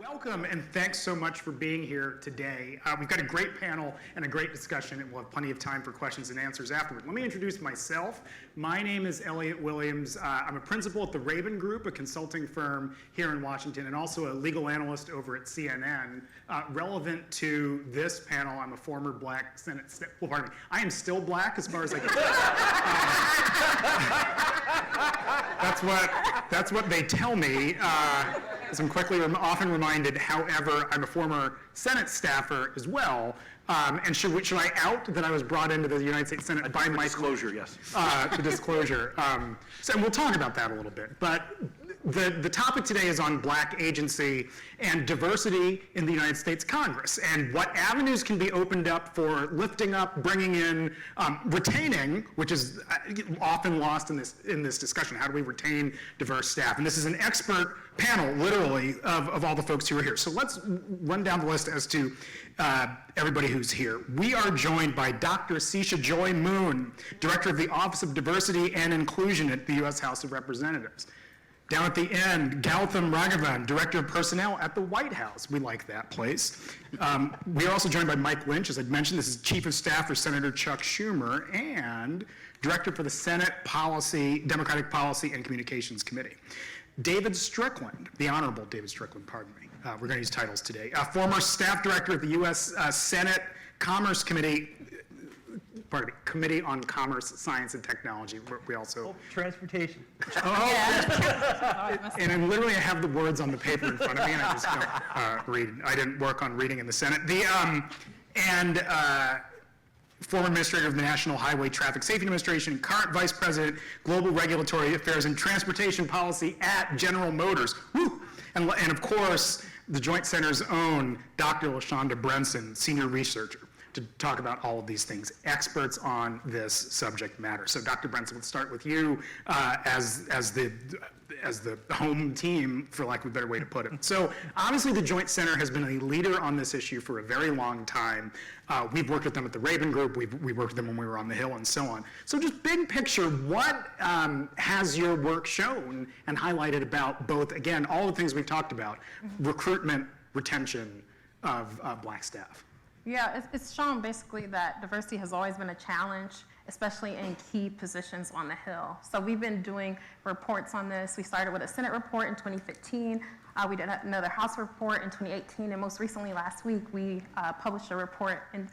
Welcome, and thanks so much for being here today. We've got a great panel and a great discussion, and we'll have plenty of time for questions and answers afterward. Let me introduce myself. My name is Elliot Williams. I'm a principal at the Raven Group, a consulting firm here in Washington, and also a legal analyst over at CNN. Relevant to this panel, I'm a former black Senate, well, pardon me, I am still black as far as I can tell. That's what they tell me. As I'm quickly often reminded, however, I'm a former Senate staffer as well. And should I out that I was brought into the United States Senate by Mike? Disclosure, yes. The disclosure. So we'll talk about that a little bit. But the topic today is on black agency and diversity in the United States Congress, and what avenues can be opened up for lifting up, bringing in, retaining, which is often lost in this discussion. How do we retain diverse staff? And this is an expert panel, literally, of all the folks who are here. So let's run down the list as to everybody who's here. We are joined by Dr. Sesha Joy Moon, Director of the Office of Diversity and Inclusion at the U.S. House of Representatives. Down at the end, Gautam Raghavan, Director of Personnel at the White House. We like that place. We are also joined by Mike Lynch, as I mentioned. This is Chief of Staff for Senator Chuck Schumer and Director for the Senate Democratic Policy and Communications Committee. David Strickland, the Honorable David Strickland, pardon me. We're going to use titles today. Former Staff Director of the U.S. Senate Commerce Committee, Committee on Commerce, Science, and Technology. We also... Transportation. Oh, yeah. And literally I have the words on the paper in front of me, and I just don't read. I didn't work on reading in the Senate. Former Administrator of the National Highway Traffic Safety Administration, current Vice President, Global Regulatory Affairs and Transportation Policy at General Motors. Woo! And of course, the Joint Center's own Dr. LaShonda Brenson, Senior Researcher, to talk about all of these things, experts on this subject matter. So Dr. Brenson, let's start with you as the home team, for lack of a better way to put it. So obviously the Joint Center has been a leader on this issue for a very long time. We've worked with them at the Raven Group, we worked with them when we were on the Hill and so on. So just big picture, what has your work shown and highlighted about both, again, all the things we've talked about, recruitment, retention of black staff? Yeah, it's shown basically that diversity has always been a challenge, especially in key positions on the Hill. So we've been doing reports on this. We started with a Senate report in 2015. We did another House report in 2018, and most recently last week, we published a report in,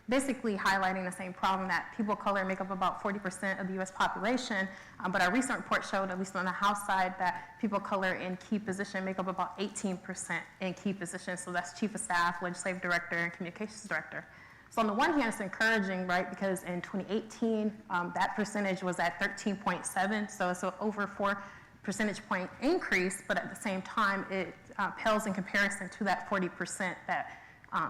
basically highlighting the same problem, that people of color make up about 40% of the U.S. population, but our recent report showed, at least on the House side, that people of color in key positions make up about 18% in key positions, so that's Chief of Staff, Legislative Director, and Communications Director. So on the one hand, it's encouraging, right, because in 2018, that percentage was at 13.7, so it's an over 4 percentage point increase, but at the same time, it pales in comparison to that 40% that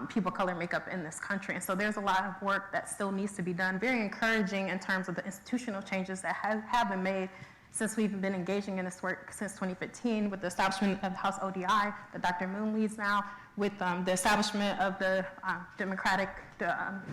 people of color make up in this country. And so there's a lot of work that still needs to be done. Very encouraging in terms of the institutional changes that have been made since we've been engaging in this work since 2015 with the establishment of the House ODI that Dr. Moon leads now, with the establishment of the Democratic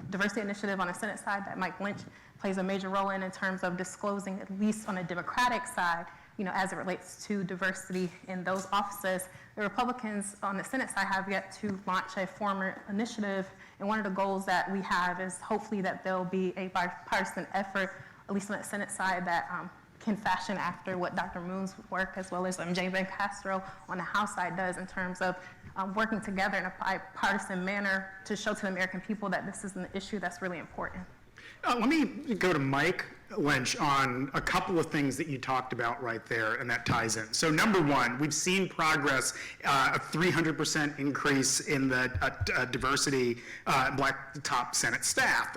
Diversity Initiative on the Senate side that Mike Lynch plays a major role in terms of disclosing, at least on the Democratic side, as it relates to diversity in those offices. The Republicans on the Senate side have yet to launch a formal initiative, and one of the goals that we have is hopefully that there'll be a bipartisan effort, at least on the Senate side, that can fashion after what Dr. Moon's work, as well as J. Ben Castro on the House side does, in terms of working together in a bipartisan manner to show to the American people that this is an issue that's really important. Let me go to Mike Lynch on a couple of things that you talked about right there, and that ties in. So number one, we've seen progress, a 300% increase in the diversity black top Senate staff.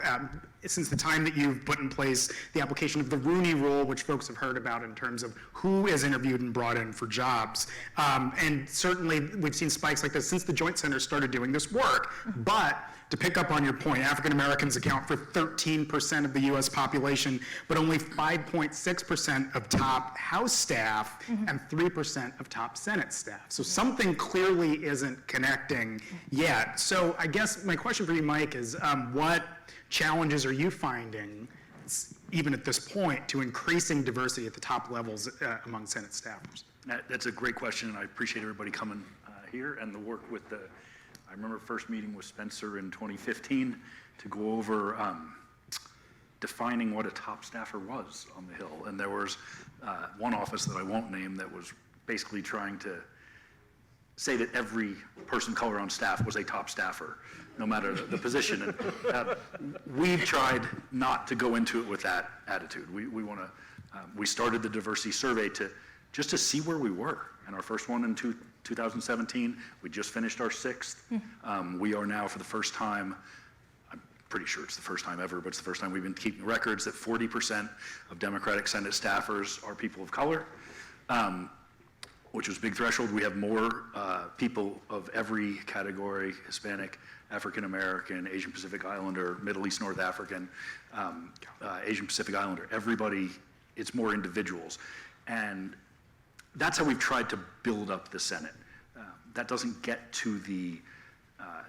Since the time that you've put in place the application of the Rooney Rule, which folks have heard about in terms of who is interviewed and brought in for jobs. And certainly we've seen spikes like this since the Joint Center started doing this work. But to pick up on your point, African Americans account for 13% of the US population, but only 5.6% of top House staff and 3% of top Senate staff. So something clearly isn't connecting yet. So I guess my question for you, Mike, is what challenges are you finding, even at this point, to increasing diversity at the top levels among Senate staffers? That's a great question, and I appreciate everybody coming here, and the work with I remember first meeting with Spencer in 2015 to go over defining what a top staffer was on the Hill. And there was one office that I won't name that was basically trying to say that every person of color on staff was a top staffer, no matter the position. And we've tried not to go into it with that attitude. We want to, we started the diversity survey just to see where we were. And our first one in 2017, we just finished our 6th. We are now, for the first time, I'm pretty sure it's the first time ever, but it's the first time we've been keeping records that 40% of Democratic Senate staffers are people of color, which was a big threshold. We have more people of every category: Hispanic, African American, Asian Pacific Islander, Middle East North African, Asian Pacific Islander. Everybody, it's more individuals. And that's how we've tried to build up the Senate. That doesn't get to the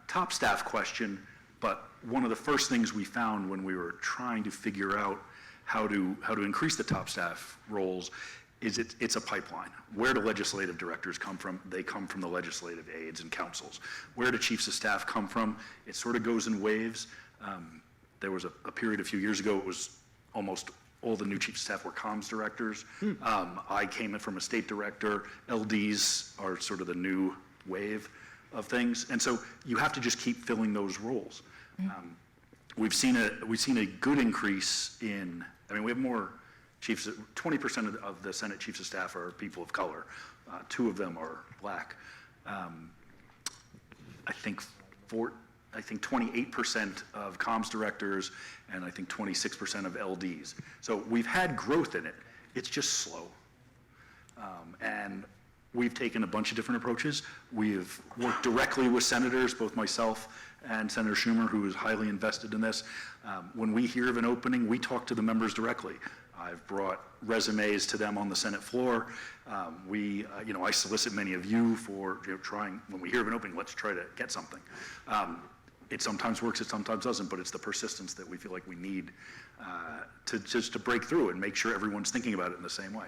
top staff question, but one of the first things we found when we were trying to figure out how to increase the top staff roles is it's a pipeline. Where do legislative directors come from? They come from the legislative aides and councils. Where do chiefs of staff come from? It sort of goes in waves. There was a period a few years ago, it was almost all the new chiefs of staff were comms directors. I came in from a state director. LDs are sort of the new wave of things. And so you have to just keep filling those roles. We've seen a good increase in, we have more chiefs, 20% of the Senate chiefs of staff are people of color. 2 of them are black. I think 28% of comms directors, and I think 26% of LDs. So we've had growth in it. It's just slow. And we've taken a bunch of different approaches. We've worked directly with senators, both myself and Senator Schumer, who is highly invested in this. When we hear of an opening, we talk to the members directly. I've brought resumes to them on the Senate floor. I solicit many of you for trying, when we hear of an opening, let's try to get something. It sometimes works, it sometimes doesn't, but it's the persistence that we feel like we need to break through and make sure everyone's thinking about it in the same way.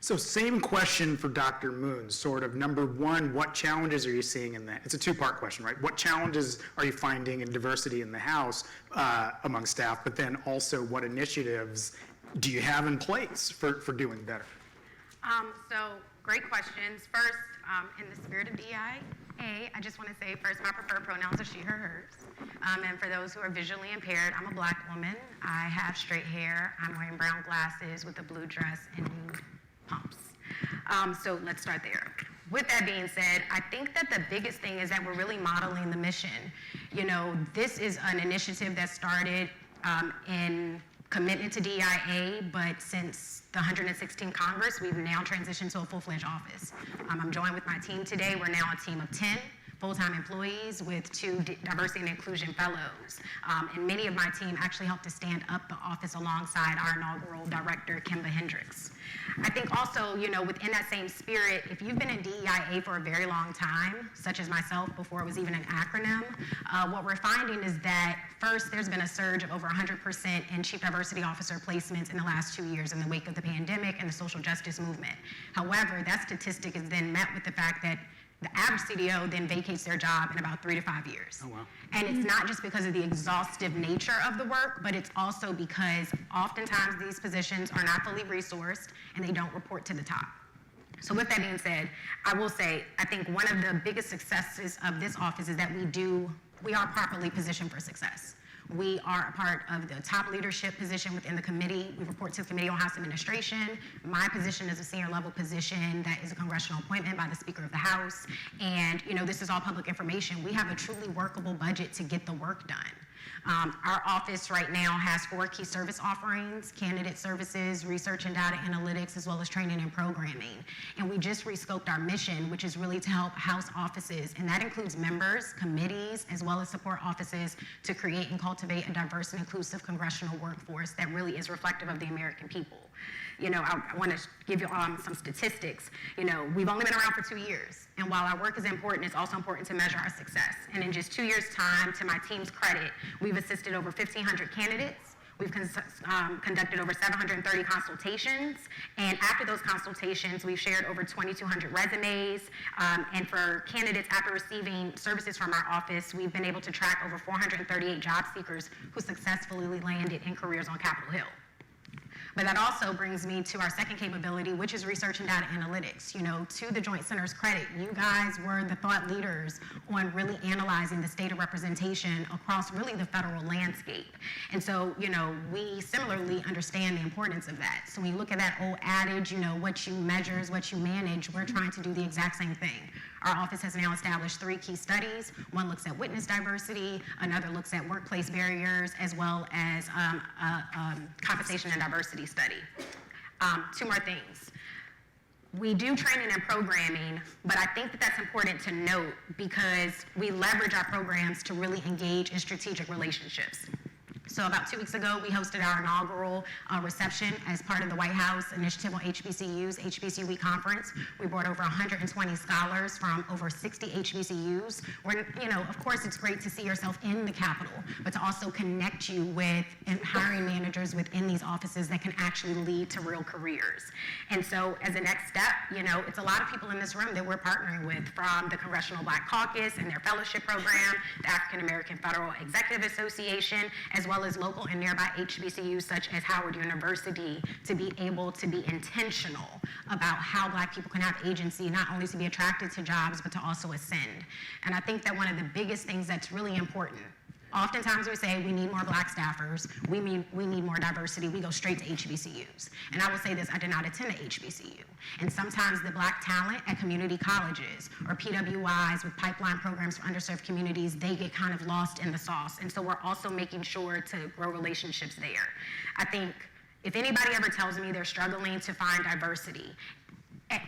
So same question for Dr. Moon, sort of. Number one, what challenges are you seeing in that? It's a 2-part question, right? What challenges are you finding in diversity in the House among staff, but then also what initiatives do you have in place for doing better? So great questions. First, in the spirit of DEIA, I just want to say first, my preferred pronouns are she, her, hers. And for those who are visually impaired, I'm a black woman. I have straight hair. I'm wearing brown glasses with a blue dress and nude pumps. So let's start there. With that being said, I think that the biggest thing is that we're really modeling the mission. This is an initiative that started in commitment to DEIA, but since the 116th Congress, we've now transitioned to a full-fledged office. I'm joined with my team today. We're now a team of 10 full-time employees with 2 diversity and inclusion fellows. And many of my team actually helped to stand up the office alongside our inaugural director, Kimba Hendricks. I think also, within that same spirit, if you've been in DEIA for a very long time, such as myself before it was even an acronym, what we're finding is that first, there's been a surge of over 100% in chief diversity officer placements in the last 2 years in the wake of the pandemic and the social justice movement. However, that statistic is then met with the fact that the average CDO then vacates their job in about 3 to 5 years. Oh, wow. And it's not just because of the exhaustive nature of the work, but it's also because oftentimes these positions are not fully resourced and they don't report to the top. So with that being said, I will say, I think one of the biggest successes of this office is that we are properly positioned for success. We are a part of the top leadership position within the committee. We report to the Committee on House Administration. My position is a senior level position that is a congressional appointment by the Speaker of the House. And, this is all public information. We have a truly workable budget to get the work done. Our office right now has 4 key service offerings: candidate services, research and data analytics, as well as training and programming. And we just rescoped our mission, which is really to help House offices, and that includes members, committees, as well as support offices to create and cultivate a diverse and inclusive congressional workforce that really is reflective of the American people. I want to give you some statistics. We've only been around for 2 years. And while our work is important, it's also important to measure our success. And in just 2 years' time, to my team's credit, we've assisted over 1,500 candidates. We've conducted over 730 consultations, and after those consultations, we've shared over 2,200 resumes, and for candidates after receiving services from our office, we've been able to track over 438 job seekers who successfully landed in careers on Capitol Hill. But that also brings me to our second capability, which is research and data analytics. You know, to the Joint Center's credit, you guys were the thought leaders on really analyzing the state of representation across really the federal landscape. And so, you know, we similarly understand the importance of that. So when you look at that old adage, you know, what you measure is what you manage, we're trying to do the exact same thing. Our office has now established 3 key studies. One looks at witness diversity, another looks at workplace barriers, as well as compensation and diversity study. 2 more things. We do training and programming, but I think that that's important to note because we leverage our programs to really engage in strategic relationships. So about 2 weeks ago, we hosted our inaugural reception as part of the White House Initiative on HBCUs, HBCU Week Conference. We brought over 120 scholars from over 60 HBCUs. Where, you know, of course, it's great to see yourself in the Capitol, but to also connect you with hiring managers within these offices that can actually lead to real careers. And so as a next step, you know, it's a lot of people in this room that we're partnering with, from the Congressional Black Caucus and their fellowship program, the African American Federal Executive Association, as well as local and nearby HBCUs such as Howard University, to be able to be intentional about how Black people can have agency, not only to be attracted to jobs, but to also ascend. And I think that one of the biggest things that's really important, oftentimes we say we need more Black staffers, we need more diversity, we go straight to HBCUs. And I will say this, I did not attend a HBCU. And sometimes the Black talent at community colleges or PWIs with pipeline programs for underserved communities, they get kind of lost in the sauce. And so we're also making sure to grow relationships there. I think if anybody ever tells me they're struggling to find diversity,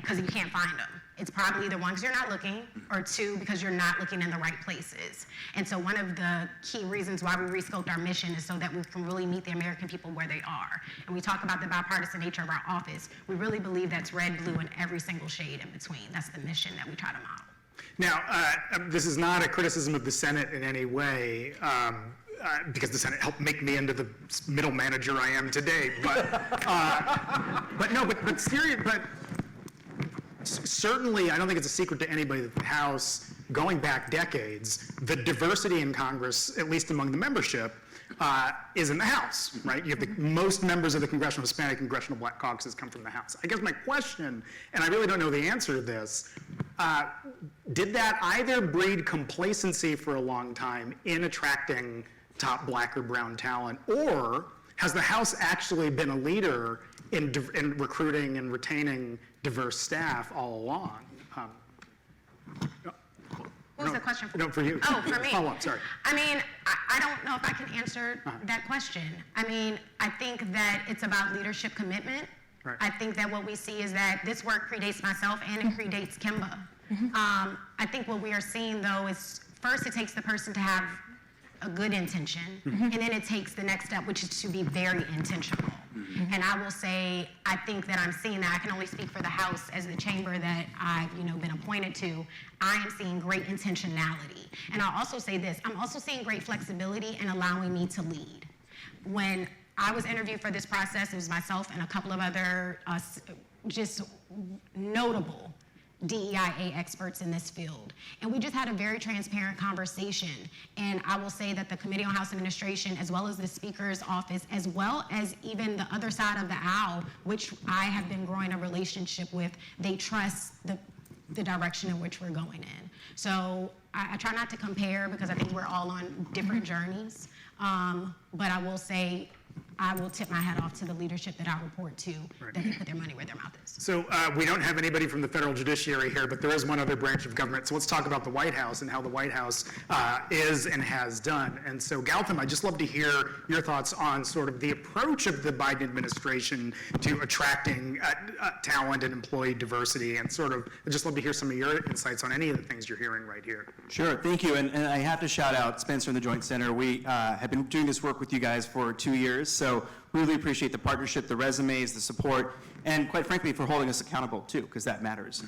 because you can't find them, it's probably either 1, because you're not looking, or 2, because you're not looking in the right places. And so one of the key reasons why we rescoped our mission is so that we can really meet the American people where they are. And we talk about the bipartisan nature of our office. We really believe that's red, blue, and every single shade in between. That's the mission that we try to model. Now, this is not a criticism of the Senate in any way, because the Senate helped make me into the middle manager I am today. But certainly, I don't think it's a secret to anybody that the House, going back decades, the diversity in Congress, at least among the membership, is in the House, right? You have the most members of the Congressional Hispanic, Congressional Black Caucuses come from the House. I guess my question, and I really don't know the answer to this, did that either breed complacency for a long time in attracting top Black or brown talent, or has the House actually been a leader in recruiting and retaining diverse staff all along? What was the question for? No, for you. Oh, for me. Follow up, sorry. I mean, I don't know if I can answer that question. I mean, I think that it's about leadership commitment. Right. I think that what we see is that this work predates myself and it predates Kimba. I think what we are seeing, though, is first it takes the person to have a good intention, and then it takes the next step, which is to be very intentional. And I will say, I think that I'm seeing that. I can only speak for the House as the chamber that I've, been appointed to. I am seeing great intentionality. And I'll also say this, I'm also seeing great flexibility in allowing me to lead. When I was interviewed for this process, it was myself and a couple of other just notable DEIA experts in this field. And we just had a very transparent conversation. And I will say that the Committee on House Administration, as well as the Speaker's office, as well as even the other side of the aisle, which I have been growing a relationship with, they trust the direction in which we're going in. So I try not to compare because I think we're all on different journeys. But I will say, I will tip my hat off to the leadership that I report to, that they put their money where their mouth is. So we don't have anybody from the federal judiciary here, but there is one other branch of government. So let's talk about the White House and how the White House is and has done. And so Gautam, I'd just love to hear your thoughts on sort of the approach of the Biden administration to attracting talent and employee diversity, and sort of, I'd just love to hear some of your insights on any of the things you're hearing right here. Sure, thank you. And I have to shout out Spencer and the Joint Center. We have been doing this work with you guys for 2 years, so really appreciate the partnership, the resumes, the support, and quite frankly, for holding us accountable too, because that matters.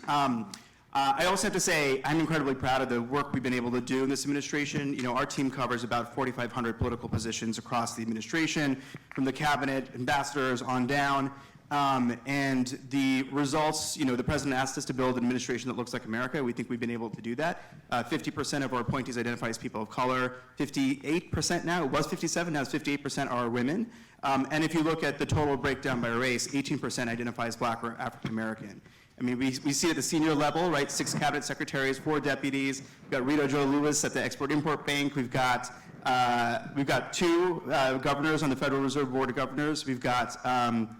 I also have to say, I'm incredibly proud of the work we've been able to do in this administration. You know, our team covers about 4,500 political positions across the administration, from the cabinet, ambassadors on down. And the results, you know, the president asked us to build an administration that looks like America. We think we've been able to do that. 50% of our appointees identify as people of color. 58% now, it was 57, now it's 58% are women. And if you look at the total breakdown by race, 18% identify as Black or African American. I mean, we see at the senior level, right, 6 cabinet secretaries, 4 deputies. We've got Rita Jo Lewis at the Export-Import Bank. We've got 2 governors on the Federal Reserve Board of Governors. We've got,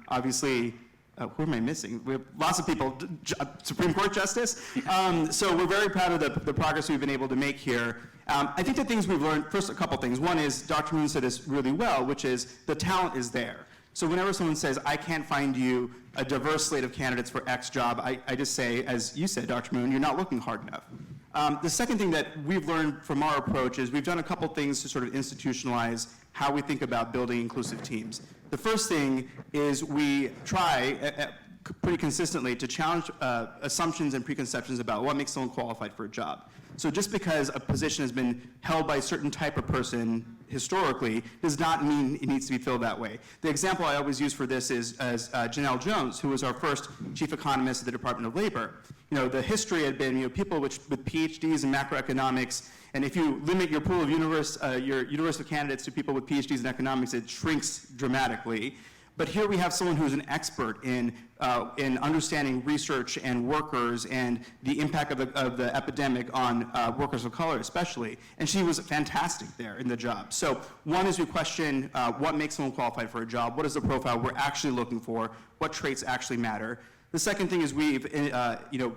obviously, who am I missing? We have lots of people, Supreme Court Justice. So we're very proud of the progress we've been able to make here. I think the things we've learned, first, a couple things. One is, Dr. Moon said this really well, which is the talent is there. So whenever someone says, I can't find you a diverse slate of candidates for X job, I just say, as you said, Dr. Moon, you're not looking hard enough. The second thing that we've learned from our approach is we've done a couple things to sort of institutionalize how we think about building inclusive teams. The first thing is we try pretty consistently to challenge assumptions and preconceptions about what makes someone qualified for a job. So just because a position has been held by a certain type of person historically does not mean it needs to be filled that way. The example I always use for this is Janelle Jones, who was our first chief economist at the Department of Labor. You know, the history had been, you know, people with PhDs in macroeconomics, and if you limit your pool of your universe of candidates to people with PhDs in economics, it shrinks dramatically. But here we have someone who's an expert in understanding research and workers and the impact of the epidemic on workers of color especially, and she was fantastic there in the job. So one is we question what makes someone qualified for a job, what is the profile we're actually looking for, what traits actually matter. The second thing is we've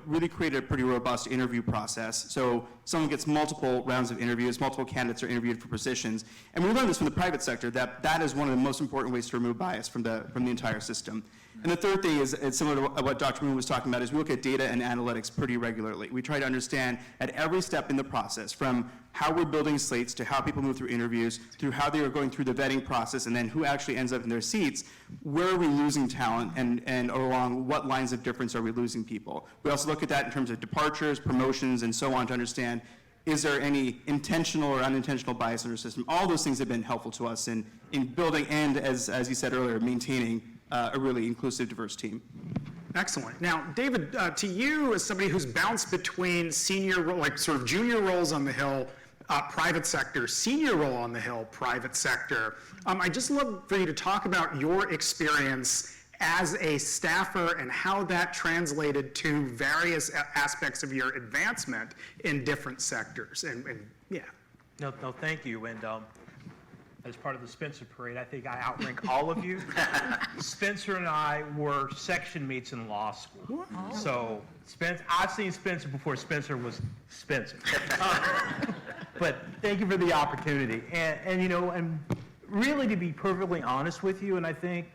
really created a pretty robust interview process. So someone gets multiple rounds of interviews, multiple candidates are interviewed for positions. And we learned this from the private sector, that is one of the most important ways to remove bias from the entire system. And the third thing is, it's similar to what Dr. Moon was talking about, is we look at data and analytics pretty regularly. We try to understand at every step in the process, from how we're building slates to how people move through interviews, through how they are going through the vetting process, and then who actually ends up in their seats, where are we losing talent, and along what lines of difference are we losing people. We also look at that in terms of departures, promotions, and so on to understand, is there any intentional or unintentional bias in our system? All those things have been helpful to us in building and, as you said earlier, maintaining a really inclusive, diverse team. Excellent. Now, David, to you as somebody who's bounced between sort of junior roles on the Hill, private sector, senior role on the Hill, private sector, I'd just love for you to talk about your experience as a staffer and how that translated to various aspects of your advancement in different sectors. And yeah. No, thank you. And as part of the Spencer parade, I think I outrank all of you. Spencer and I were section mates in law school. Oh. So I've seen Spencer before Spencer was Spencer. But thank you for the opportunity. And really, to be perfectly honest with you, and I think,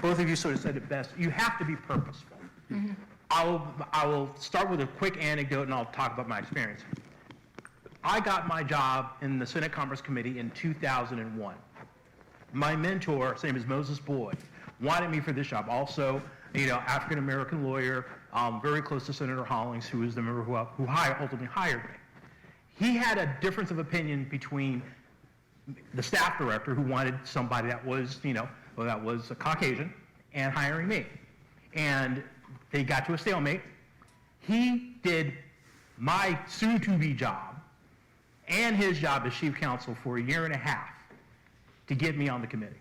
both of you sort of said it best, you have to be purposeful. Mm-hmm. I will start with a quick anecdote and I'll talk about my experience. I got my job in the Senate Commerce Committee in 2001. My mentor, his name is Moses Boyd, wanted me for this job. Also, African-American lawyer, very close to Senator Hollings, who was the member who ultimately hired me. He had a difference of opinion between the staff director, who wanted somebody that was, that was a Caucasian, and hiring me. And they got to a stalemate. He did my soon-to-be job and his job as chief counsel for 1.5 years to get me on the committee.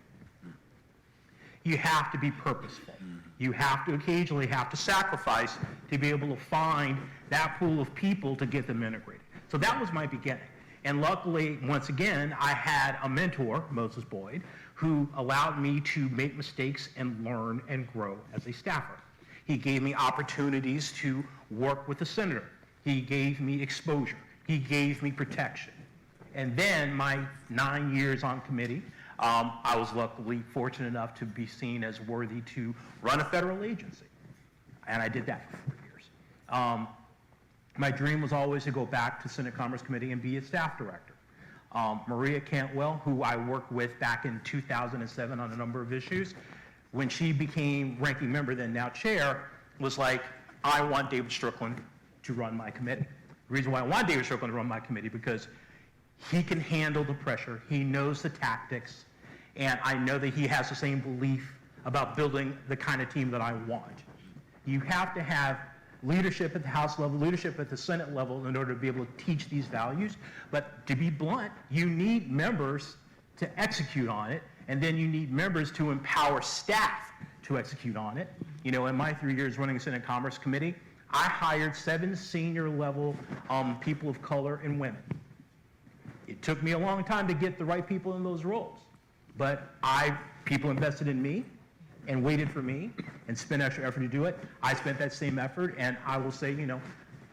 You have to be purposeful. You have to occasionally have to sacrifice to be able to find that pool of people to get them integrated. So that was my beginning. And luckily, once again, I had a mentor, Moses Boyd, who allowed me to make mistakes and learn and grow as a staffer. He gave me opportunities to work with the senator. He gave me exposure. He gave me protection. And then my 9 years on committee, I was luckily fortunate enough to be seen as worthy to run a federal agency. And I did that for 4 years. My dream was always to go back to Senate Commerce Committee and be a staff director. Maria Cantwell, who I worked with back in 2007 on a number of issues, when she became ranking member, then now chair, was like, I want David Strickland to run my committee. The reason why I want David Strickland to run my committee, because he can handle the pressure, he knows the tactics, and I know that he has the same belief about building the kind of team that I want. You have to have leadership at the House level, leadership at the Senate level in order to be able to teach these values. But to be blunt, you need members to execute on it, and then you need members to empower staff to execute on it. You know, in my 3 years running the Senate Commerce Committee, I hired 7 senior level people of color and women. It took me a long time to get the right people in those roles, but people invested in me and waited for me and spent extra effort to do it. I spent that same effort, and I will say, you know,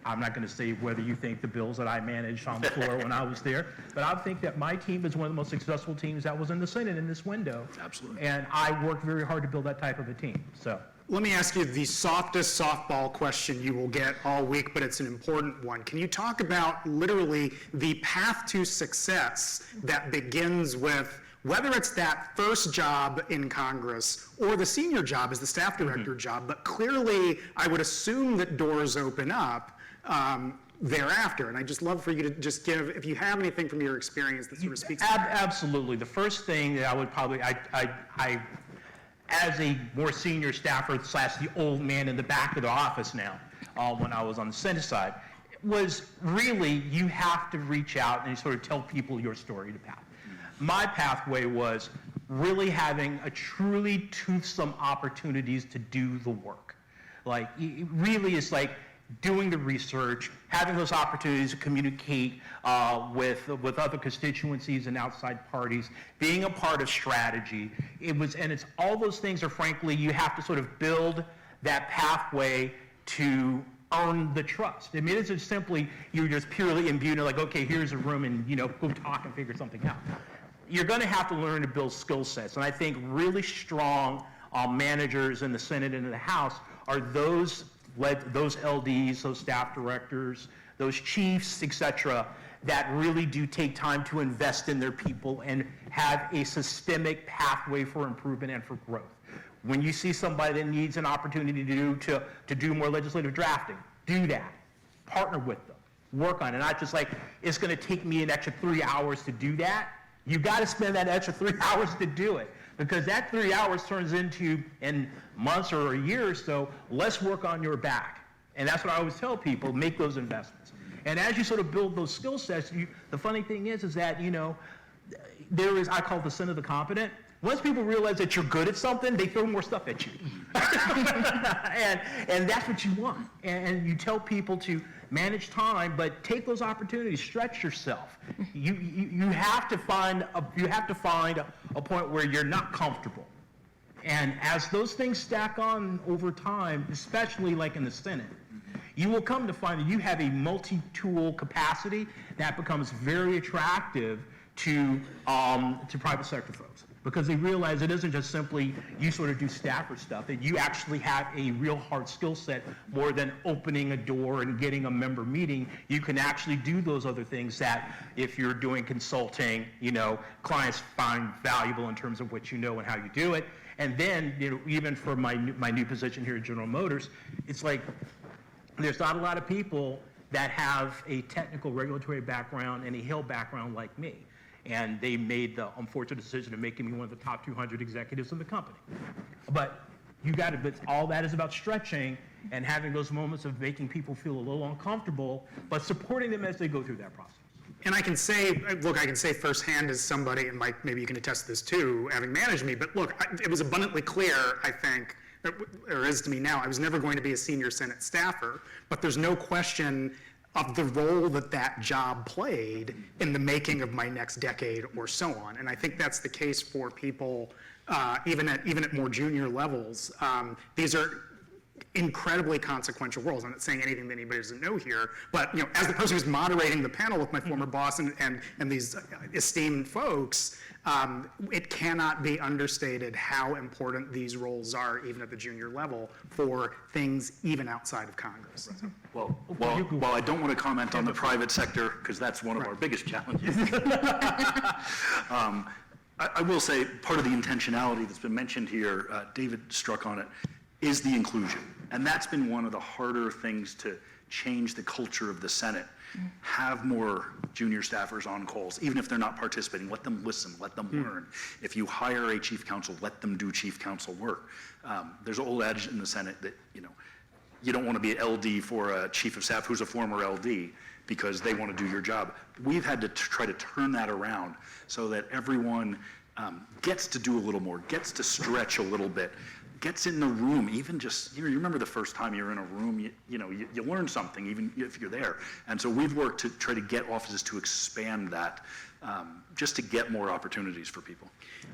I'm not going to say whether you think the bills that I managed on the floor when I was there, but I think that my team is one of the most successful teams that was in the Senate in this window. Absolutely. And I worked very hard to build that type of a team, so. Let me ask you the softest softball question you will get all week, but it's an important one. Can you talk about literally the path to success that begins with whether it's that first job in Congress or the senior job as the staff director job, but clearly I would assume that doors open up thereafter. And I'd just love for you to just give, if you have anything from your experience that sort of speaks to that. Absolutely. The first thing that I would probably, as a more senior staffer / the old man in the back of the office now, when I was on the Senate side, was really you have to reach out and sort of tell people your story to path. My pathway was really having a truly toothsome opportunities to do the work. Like, it really is like doing the research, having those opportunities to communicate with other constituencies and outside parties, being a part of strategy. It's all those things are, frankly, you have to sort of build that pathway to earn the trust. I mean, it's just simply, you're just purely imbued, like, okay, here's a room and, you know, go talk and figure something out. You're going to have to learn to build skill sets. And I think really strong managers in the Senate and in the House are those LDs, those staff directors, those chiefs, et cetera, that really do take time to invest in their people and have a systemic pathway for improvement and for growth. When you see somebody that needs an opportunity to do more legislative drafting, do that. Partner with them. Work on it. Not just like, it's going to take me an extra 3 hours to do that. You got to spend that extra 3 hours to do it, because that 3 hours turns into, in months or a year or so, less work on your back. And that's what I always tell people, make those investments. And as you sort of build those skill sets, the funny thing is that, you know, there is, I call it the sin of the competent. Once people realize that you're good at something, they throw more stuff at you. and that's what you want. And you tell people to manage time, but take those opportunities, stretch yourself. You have to find a point where you're not comfortable. And as those things stack on over time, especially like in the Senate, you will come to find that you have a multi-tool capacity that becomes very attractive to private sector folks, because they realize it isn't just simply you sort of do staffer stuff, that you actually have a real hard skill set more than opening a door and getting a member meeting. You can actually do those other things that if you're doing consulting, you know, clients find valuable in terms of what you know and how you do it. And then, you know, even for my new position here at General Motors, it's like there's not a lot of people that have a technical regulatory background and a Hill background like me. And they made the unfortunate decision of making me one of the top 200 executives in the company. But all that is about stretching and having those moments of making people feel a little uncomfortable, but supporting them as they go through that process. And I can say firsthand as somebody, and Mike, maybe you can attest to this too, having managed me, but look, it was abundantly clear, I think, or is to me now, I was never going to be a senior Senate staffer, but there's no question of the role that job played in the making of my next decade or so on. And I think that's the case for people, even at more junior levels. These are incredibly consequential roles. I'm not saying anything that anybody doesn't know here, but you know, as the person who's moderating the panel with my former boss and these esteemed folks, it cannot be understated how important these roles are, even at the junior level, for things even outside of Congress. Well, while I don't want to comment on the private sector, because that's one of our biggest challenges, I will say part of the intentionality that's been mentioned here, David struck on it, is the inclusion. And that's been one of the harder things to change the culture of the Senate. Have more junior staffers on calls, even if they're not participating. Let them listen, let them learn. If you hire a chief counsel, let them do chief counsel work. There's an old adage in the Senate that, you don't want to be an LD for a chief of staff who's a former LD because they want to do your job. We've had to try to turn that around so that everyone gets to do a little more, gets to stretch a little bit, gets in the room, even just, you remember the first time you were in a room, you learn something, even if you're there. And so we've worked to try to get offices to expand that, just to get more opportunities for people.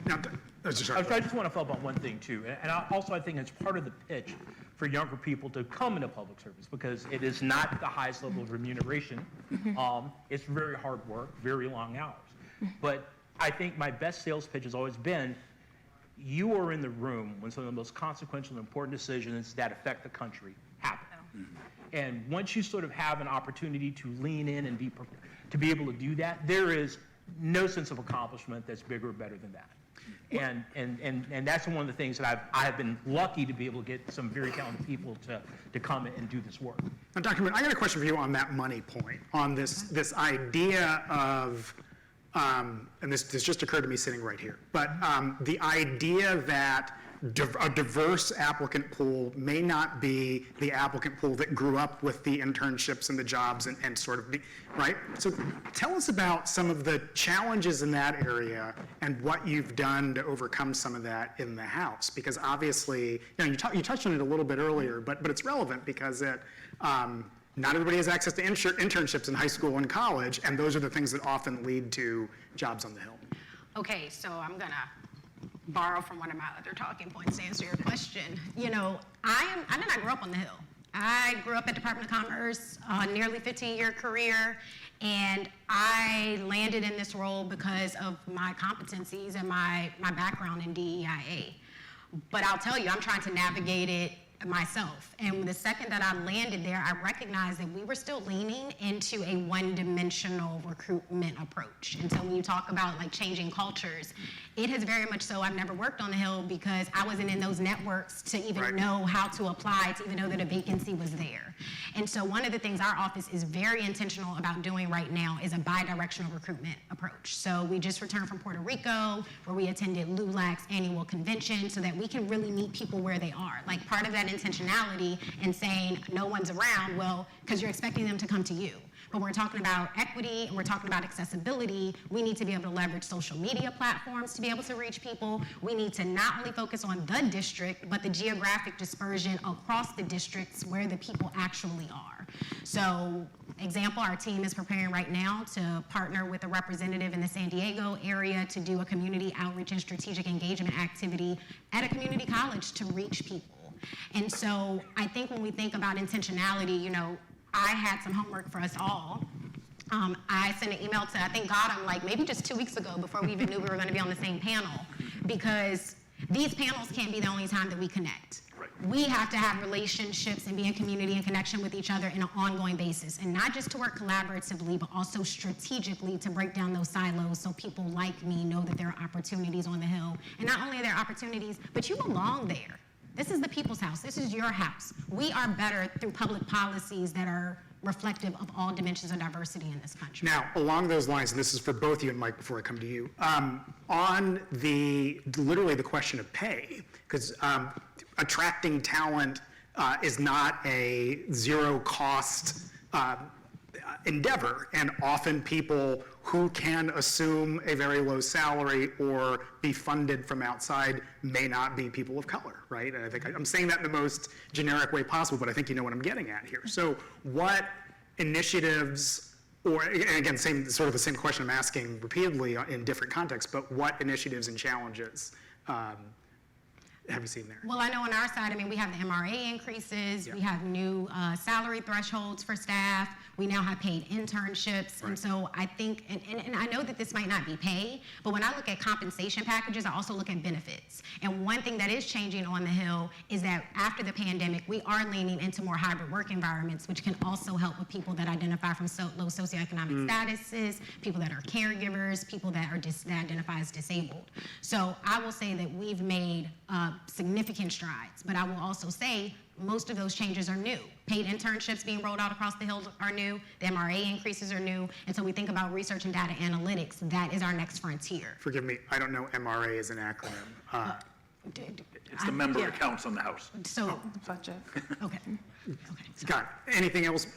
Now, I just want to follow up on one thing too, and I think it's part of the pitch for younger people to come into public service, because it is not the highest level of remuneration. It's very hard work, very long hours. But I think my best sales pitch has always been, you are in the room when some of the most consequential and important decisions that affect the country happen. And once you sort of have an opportunity to lean in and to be able to do that, there is no sense of accomplishment that's bigger or better than that. And that's one of the things that I have been lucky to be able to get some very talented people to come and do this work. Now, Dr. Moon, I got a question for you on that money point, on this idea of, and this just occurred to me sitting right here, but the idea that a diverse applicant pool may not be the applicant pool that grew up with the internships and the jobs and sort of, right? So tell us about some of the challenges in that area and what you've done to overcome some of that in the House, because obviously, you touched on it a little bit earlier, but it's relevant because not everybody has access to internships in high school and college, and those are the things that often lead to jobs on the Hill. Okay, so I'm gonna borrow from one of my other talking points to answer your question. I did not grow up on the Hill. I grew up at Department of Commerce, nearly 15-year career, and I landed in this role because of my competencies and my background in DEIA. But I'll tell you, I'm trying to navigate it myself. And the second that I landed there, I recognized that we were still leaning into a one-dimensional recruitment approach. And so when you talk about like changing cultures, it has very much so, I've never worked on the Hill because I wasn't in those networks to even know how to apply, to even know that a vacancy was there. And so one of the things our office is very intentional about doing right now is a bi-directional recruitment approach. So we just returned from Puerto Rico, where we attended LULAC's annual convention so that we can really meet people where they are. Like part of that intentionality and saying no one's around, well, because you're expecting them to come to you. But we're talking about equity and we're talking about accessibility. We need to be able to leverage social media platforms to be able to reach people. We need to not only focus on the district, but the geographic dispersion across the districts where the people actually are. So, example, our team is preparing right now to partner with a representative in the San Diego area to do a community outreach and strategic engagement activity at a community college to reach people. And so I think when we think about intentionality, I had some homework for us all. I sent an email to, I think, Gautam, like maybe just 2 weeks ago before we even knew we were going to be on the same panel, because these panels can't be the only time that we connect. Right. We have to have relationships and be in community and connection with each other in an ongoing basis, and not just to work collaboratively, but also strategically to break down those silos so people like me know that there are opportunities on the Hill. And not only are there opportunities, but you belong there. This is the people's house. This is your house. We are better through public policies that are reflective of all dimensions of diversity in this country. Now, along those lines, and this is for both you and Mike before I come to you, on literally the question of pay, because attracting talent is not a zero-cost endeavor, and often people who can assume a very low salary or be funded from outside may not be people of color, right? And I think I'm saying that in the most generic way possible, but I think you know what I'm getting at here. So what initiatives, or and again, sort of the same question I'm asking repeatedly in different contexts, but what initiatives and challenges have you seen there? Well, I know on our side, we have the MRA increases, we have new salary thresholds for staff, we now have paid internships, and so I think, and I know that this might not be pay, but when I look at compensation packages, I also look at benefits. And one thing that is changing on the Hill is that after the pandemic, we are leaning into more hybrid work environments, which can also help with people that identify from low socioeconomic statuses, people that are caregivers, people that identify as disabled. So I will say that we've made significant strides. But I will also say most of those changes are new. Paid internships being rolled out across the Hill are new. The MRA increases are new. And so we think about research and data analytics. That is our next frontier. Forgive me, I don't know MRA is an acronym. It's the member accounts on the House. So, Budget. okay. Scott, anything else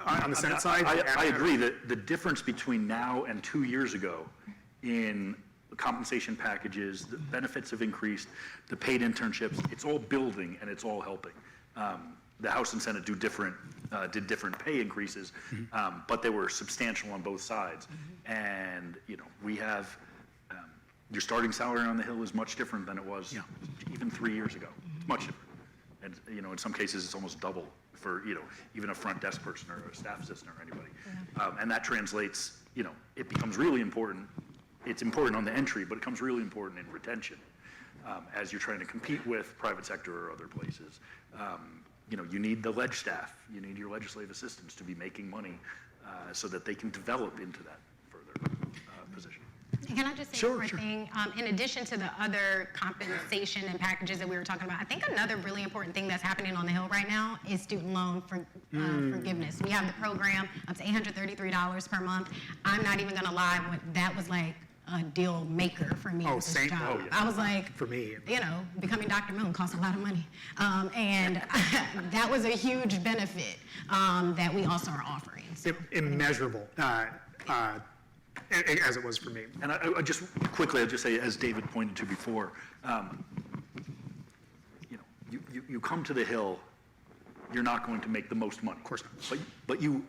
on the Senate side? I agree that the difference between now and 2 years ago in compensation packages, the benefits have increased, the paid internships, it's all building and it's all helping. The House and Senate did different pay increases, but they were substantial on both sides. And, you know, we have, your starting salary on the Hill is much different than it was even 3 years ago. It's much different. And, you know, in some cases, it's almost double for, you know, even a front desk person or a staff assistant or anybody. And that translates, you know, it becomes really important. It's important on the entry, but it becomes really important in retention as you're trying to compete with private sector or other places. You know, you need the leg staff, you need your legislative assistants to be making money so that they can develop into that further position. Can I just say one more thing? In addition to the other compensation and packages that we were talking about, I think another really important thing that's happening on the Hill right now is student loan forgiveness. We have the program up to $833 per month. I'm not even going to lie, that was like a deal maker for me. Oh, with this same. job. Oh, yeah. I was like, For me. you know, becoming Dr. Moon costs a lot of money. And that was a huge benefit that we also are offering. So, Immeasurable, as it was for me. And I just quickly, I'll just say, as David pointed to before, you know, you come to the Hill, you're not going to make the most money. Of course not. But you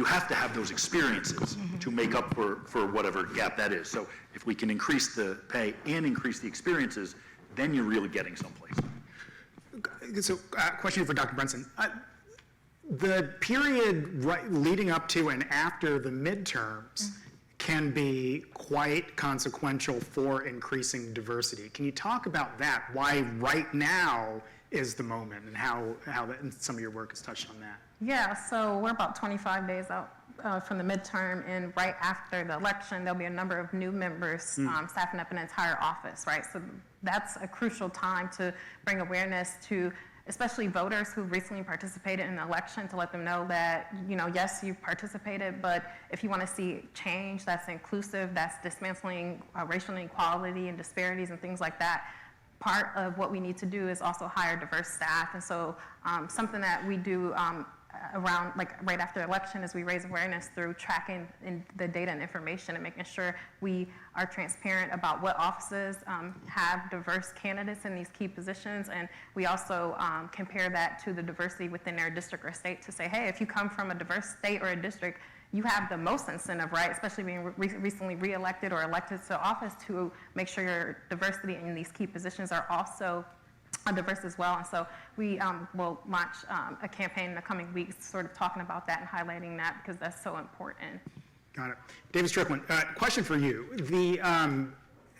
have to have those experiences to make up for whatever gap that is. So if we can increase the pay and increase the experiences, then you're really getting someplace. So, question for Dr. Brunson. The period leading up to and after the midterms can be quite consequential for increasing diversity. Can you talk about that? Why right now is the moment, and how and some of your work has touched on that? Yeah, so we're about 25 days out from the midterm, and right after the election, there'll be a number of new members staffing up an entire office, right? So that's a crucial time to bring awareness to especially voters who recently participated in the election, to let them know that, you know, yes, you've participated, but if you want to see change that's inclusive, that's dismantling racial inequality and disparities and things like that, part of what we need to do is also hire diverse staff. And so something that we do around, like right after the election, is we raise awareness through tracking in the data and information and making sure we are transparent about what offices have diverse candidates in these key positions. And we also compare that to the diversity within their district or state to say, hey, if you come from a diverse state or a district, you have the most incentive, right, especially being recently reelected or elected to office, to make sure your diversity in these key positions are also diverse as well. And so we will launch a campaign in the coming weeks sort of talking about that and highlighting that, because that's so important. Got it. David Strickland, question for you.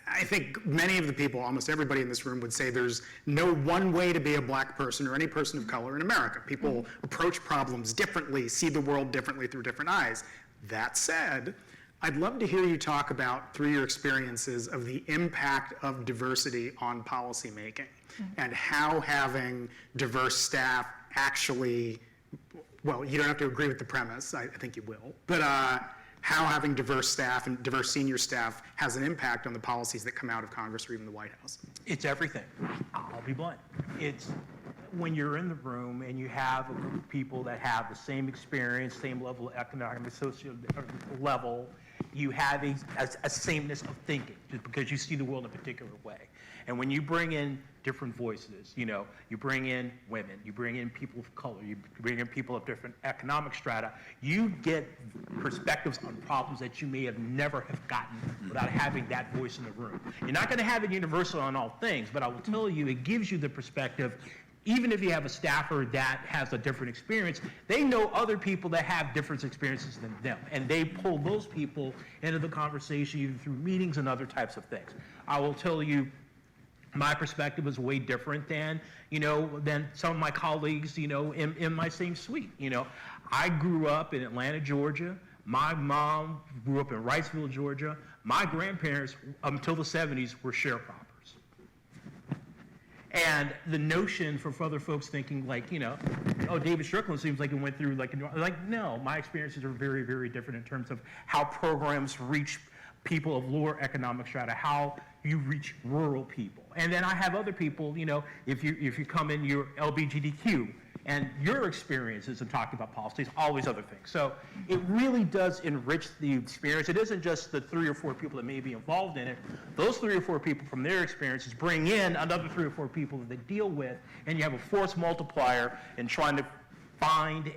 I think many of the people, almost everybody in this room, would say there's no one way to be a black person or any person of color in America. People approach problems differently, see the world differently through different eyes. That said, I'd love to hear you talk about, through your experiences, of the impact of diversity on policymaking and how having diverse staff actually, well, you don't have to agree with the premise, I think you will, but how having diverse staff and diverse senior staff has an impact on the policies that come out of Congress or even the White House. It's everything. I'll be blunt. It's when you're in the room and you have a group of people that have the same experience, same level of economic, social level, you have a sameness of thinking, just because you see the world in a particular way. And when you bring in different voices, you know, you bring in women, you bring in people of color, you bring in people of different economic strata, you get perspectives on problems that you may have never have gotten without having that voice in the room. You're not going to have it universal on all things, but I will tell you, it gives you the perspective. Even if you have a staffer that has a different experience, they know other people that have different experiences than them, and they pull those people into the conversation either through meetings and other types of things. I will tell you, my perspective is way different than, you know, than some of my colleagues, you know, in my same suite. You know, I grew up in Atlanta, Georgia. My mom grew up in Wrightsville, Georgia. My grandparents, until the 70s, were sharecroppers. And the notion for other folks thinking like, oh, David Strickland seems like he went through like no, my experiences are very, very different in terms of how programs reach people of lower economic strata, how you reach rural people. And then I have other people, if you come in, you're LGBTQ, and your experiences in talking about policies, all these other things. So it really does enrich the experience. It isn't just the 3 or 4 people that may be involved in it. Those 3 or 4 people from their experiences bring in another 3 or 4 people that they deal with, and you have a force multiplier in trying to find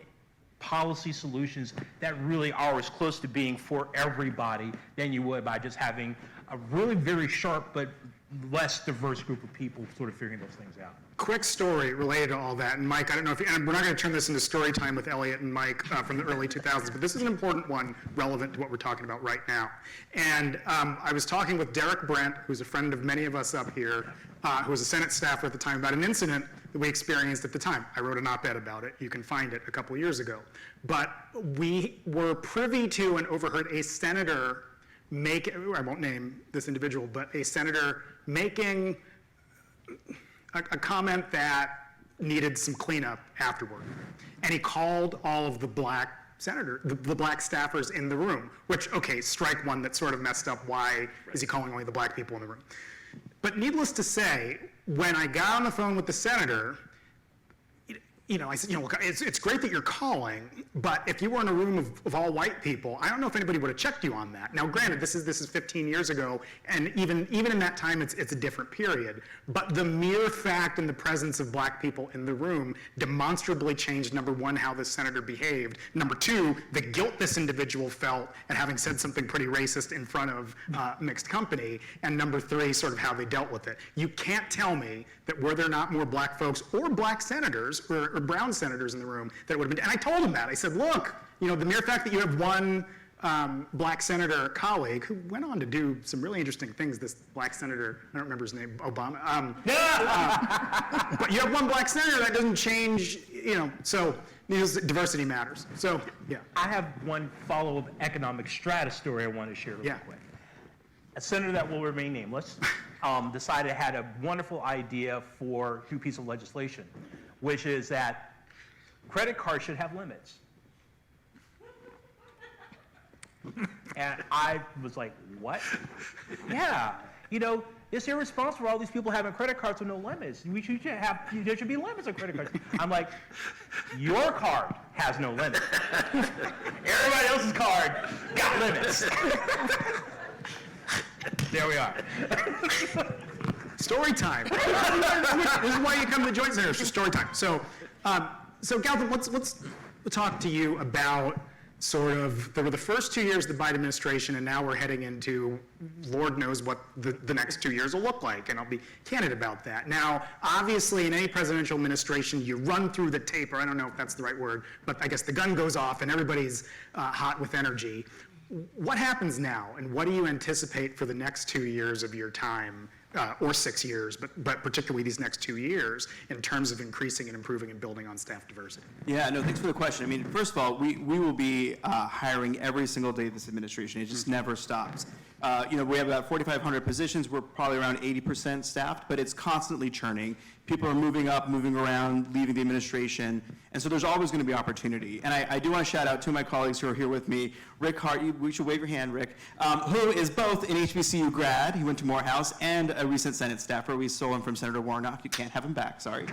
policy solutions that really are as close to being for everybody than you would by just having a really very sharp but less diverse group of people sort of figuring those things out. Quick story related to all that, and Mike, I don't know if you, and we're not going to turn this into story time with Elliot and Mike from the early 2000s, but this is an important one relevant to what we're talking about right now. And I was talking with Derek Brent, who's a friend of many of us up here, who was a Senate staffer at the time, about an incident that we experienced at the time. I wrote an op-ed about it. You can find it a couple years ago. But we were privy to and overheard a senator make, I won't name this individual, but a senator making a comment that needed some cleanup afterward. And he called all of the black the black staffers in the room, which, okay, strike one that sort of messed up. Why is he calling only the black people in the room? But needless to say, when I got on the phone with the senator, I said, look, it's great that you're calling, but if you were in a room of all white people, I don't know if anybody would have checked you on that. Now, granted, this is 15 years ago, and even in that time, it's a different period. But the mere fact and the presence of black people in the room demonstrably changed, number one, how this senator behaved. Number two, the guilt this individual felt at having said something pretty racist in front of mixed company. And number three, sort of how they dealt with it. You can't tell me that were there not more black folks or black senators or brown senators in the room that it would have been. And I told him that. I said, look, the mere fact that you have one black senator colleague who went on to do some really interesting things, this black senator, I don't remember his name, Obama. But you have one black senator, that doesn't change, so diversity matters. So, yeah. I have one follow-up economic strata story I want to share real quick. A senator that will remain nameless decided had a wonderful idea for a new piece of legislation, which is that credit cards should have limits. And I was like, what? Yeah, it's irresponsible for all these people having credit cards with no limits. There should be limits on credit cards. I'm like, your card has no limit. Everybody else's card got limits. There we are. Story time. This is why you come to the Joint Center, it's just story time. So Gautam, let's talk to you about sort of, there were the first 2 years of the Biden administration, and now we're heading into, Lord knows what the next 2 years will look like, and I'll be candid about that. Now, obviously, in any presidential administration, you run through the tape, or I don't know if that's the right word, but I guess the gun goes off and everybody's hot with energy. What happens now, and what do you anticipate for the next 2 years of your time, or 6 years, but particularly these next 2 years, in terms of increasing and improving and building on staff diversity? Yeah, no, thanks for the question. I mean, first of all, we will be hiring every single day of this administration. It just never stops. We have about 4,500 positions. We're probably around 80% staffed, but it's constantly churning. People are moving up, moving around, leaving the administration, and so there's always going to be opportunity. And I do want to shout out two of my colleagues who are here with me. Rick Hart, we should wave your hand, Rick, who is both an HBCU grad, he went to Morehouse, and a recent Senate staffer. We stole him from Senator Warnock. You can't have him back, sorry.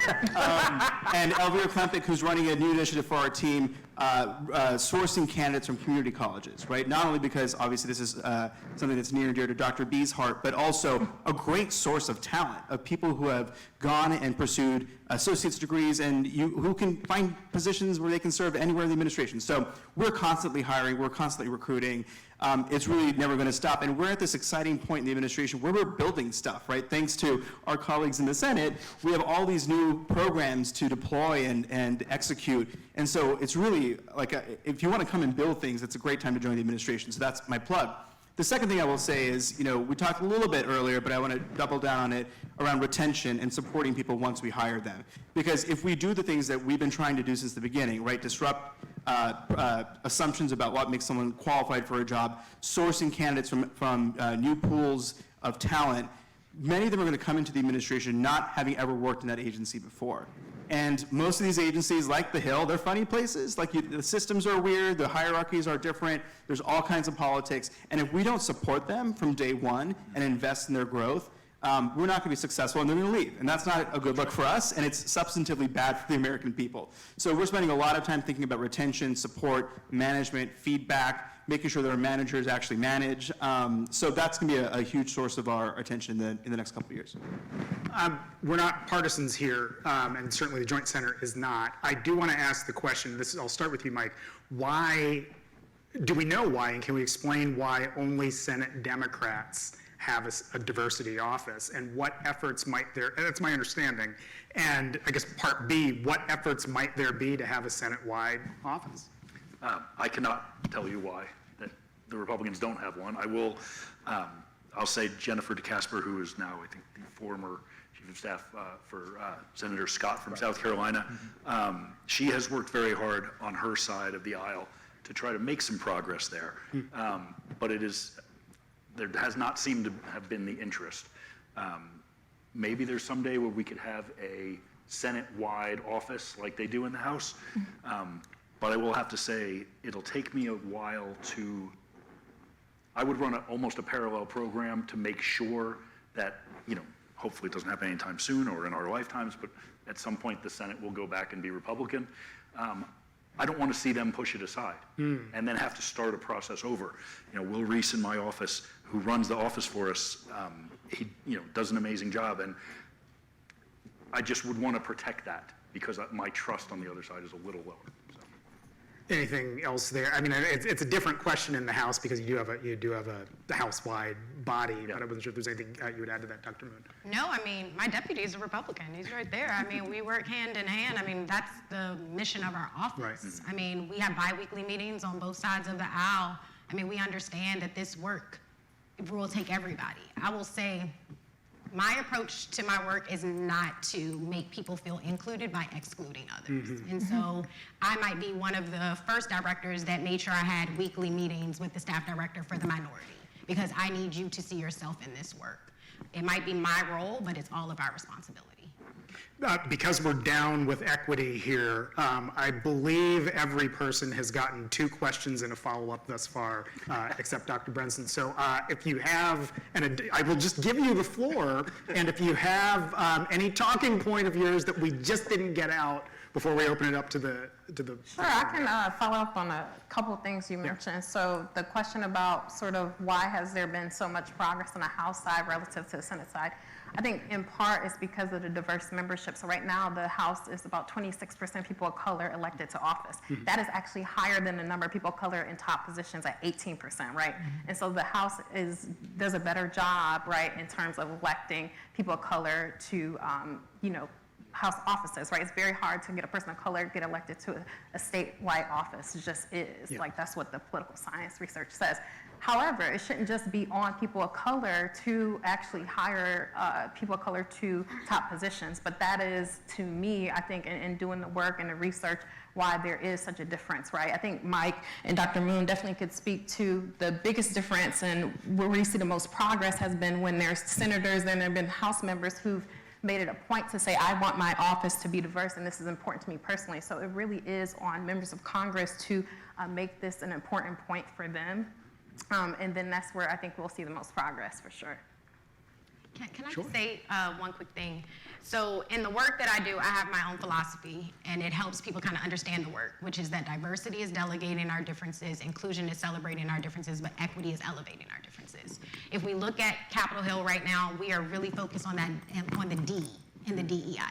And Elvira Klempick, who's running a new initiative for our team, sourcing candidates from community colleges, right? Not only because obviously this is something that's near and dear to Dr. B's heart, but also a great source of talent, of people who have gone and pursued associate's degrees and who can find positions where they can serve anywhere in the administration. So we're constantly hiring, we're constantly recruiting. It's really never going to stop. And we're at this exciting point in the administration where we're building stuff, right? Thanks to our colleagues in the Senate, we have all these new programs to deploy and execute. And so it's really like, if you want to come and build things, it's a great time to join the administration. So that's my plug. The second thing I will say is, we talked a little bit earlier, but I want to double down on it around retention and supporting people once we hire them. Because if we do the things that we've been trying to do since the beginning, right, disrupt assumptions about what makes someone qualified for a job, sourcing candidates from new pools of talent, many of them are going to come into the administration not having ever worked in that agency before. And most of these agencies, like the Hill, they're funny places. Like the systems are weird, the hierarchies are different, there's all kinds of politics. And if we don't support them from day one and invest in their growth, we're not going to be successful and they're going to leave. And that's not a good look for us, and it's substantively bad for the American people. So we're spending a lot of time thinking about retention, support, management, feedback, making sure that our managers actually manage. So that's going to be a huge source of our attention in the next couple of years. We're not partisans here, and certainly the Joint Center is not. I do want to ask the question, I'll start with you, Mike. Why, do we know why, and can we explain why only Senate Democrats have a diversity office, and what efforts might there, and that's my understanding, and I guess part B, what efforts might there be to have a Senate-wide office? I cannot tell you why that the Republicans don't have one. I will, I'll say Jennifer DeCasper, who is now, I think, the former chief of staff for Senator Scott from South Carolina, she has worked very hard on her side of the aisle to try to make some progress there. But there has not seemed to have been the interest. Maybe there's someday where we could have a Senate-wide office like they do in the House. But I will have to say, it'll take me a while I would run almost a parallel program to make sure that, hopefully it doesn't happen anytime soon or in our lifetimes, but at some point the Senate will go back and be Republican. I don't want to see them push it aside and then have to start a process over. Will Reese in my office, who runs the office for us, he does an amazing job, and I just would want to protect that because my trust on the other side is a little lower. So. Anything else there? I mean, it's a different question in the House because you do have a House-wide body, but I wasn't sure if there's anything you would add to that, Dr. Moon. No, I mean, my deputy is a Republican. He's right there. I mean, we work hand in hand. I mean, that's the mission of our office. Right. I mean, we have bi-weekly meetings on both sides of the aisle. I mean, we understand that this work will take everybody. I will say, my approach to my work is not to make people feel included by excluding others. And so I might be one of the first directors that made sure I had weekly meetings with the staff director for the minority, because I need you to see yourself in this work. It might be my role, but it's all of our responsibility. Because we're down with equity here, I believe every person has gotten 2 questions and a follow-up thus far, except Dr. Brenson. So if you have, I will just give you the floor, and if you have any talking point of yours that we just didn't get out before we open it up to the Sure, I can follow up on a couple of things you mentioned. So the question about sort of why has there been so much progress on the House side relative to the Senate side, I think in part is because of the diverse membership. So right now the House is about 26% people of color elected to office. That is actually higher than the number of people of color in top positions at 18%, right? And so the House does a better job, right, in terms of electing people of color to, House offices, right? It's very hard to get a person of color get elected to a statewide office. It just is. Like, that's what the political science research says. However, it shouldn't just be on people of color to actually hire people of color to top positions. But that is, to me, I think, in doing the work and the research, why there is such a difference, right? I think Mike and Dr. Moon definitely could speak to the biggest difference, and where we see the most progress has been when there's senators and there have been House members who've made it a point to say, I want my office to be diverse, and this is important to me personally. So it really is on members of Congress to make this an important point for them. And then that's where I think we'll see the most progress, for sure. Can I just say one quick thing? So in the work that I do, I have my own philosophy, and it helps people kind of understand the work, which is that diversity is delegating our differences, inclusion is celebrating our differences, but equity is elevating our differences. If we look at Capitol Hill right now, we are really focused on that, on the D in the DEIA.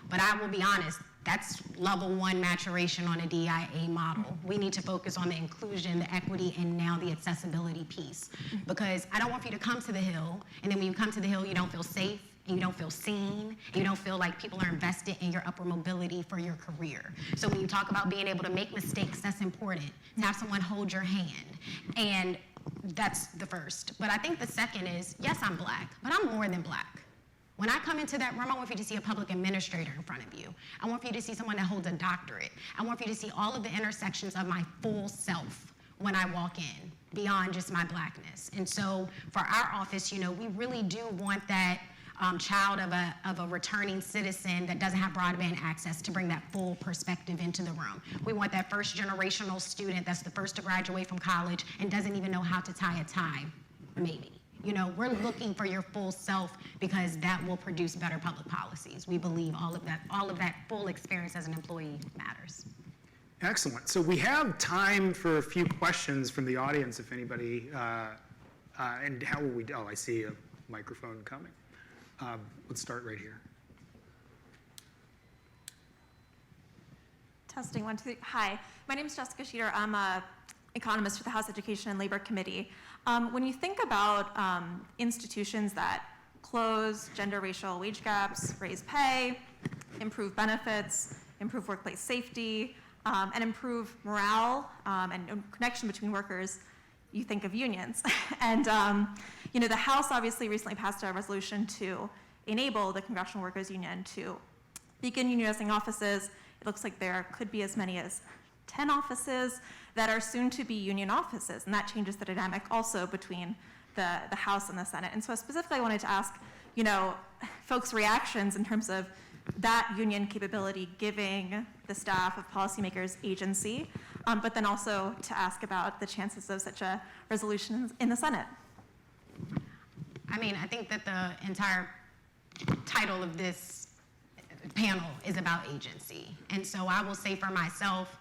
But I will be honest, that's level 1 maturation on a DIA model. We need to focus on the inclusion, the equity, and now the accessibility piece. Because I don't want you to come to the Hill, and then when you come to the Hill, you don't feel safe, and you don't feel seen, and you don't feel like people are invested in your upward mobility for your career. So when you talk about being able to make mistakes, that's important. To have someone hold your hand. And that's the first. But I think the second is, yes, I'm Black, but I'm more than Black. When I come into that room, I want for you to see a public administrator in front of you. I want for you to see someone that holds a doctorate. I want for you to see all of the intersections of my full self when I walk in. beyond just my blackness. And so for our office, we really do want that child of a returning citizen that doesn't have broadband access to bring that full perspective into the room. We want that first generational student that's the first to graduate from college and doesn't even know how to tie a tie, maybe. We're looking for your full self because that will produce better public policies. We believe all of that full experience as an employee matters. Excellent. So we have time for a few questions from the audience, if anybody, and how will we, I see a microphone coming. Let's start right here. Testing, 1, 2, 3. Hi, my name is Jessica Sheeter. I'm an economist for the House Education and Labor Committee. When you think about institutions that close gender racial wage gaps, raise pay, improve benefits, improve workplace safety, and improve morale and connection between workers, you think of unions. And the House obviously recently passed a resolution to enable the Congressional Workers Union to begin unionizing offices. It looks like there could be as many as 10 offices that are soon to be union offices, and that changes the dynamic also between the House and the Senate. And so specifically I wanted to ask, folks' reactions in terms of that union capability giving the staff of policymakers agency, but then also to ask about the chances of such a resolution in the Senate. I think that the entire title of this panel is about agency. And so I will say for myself,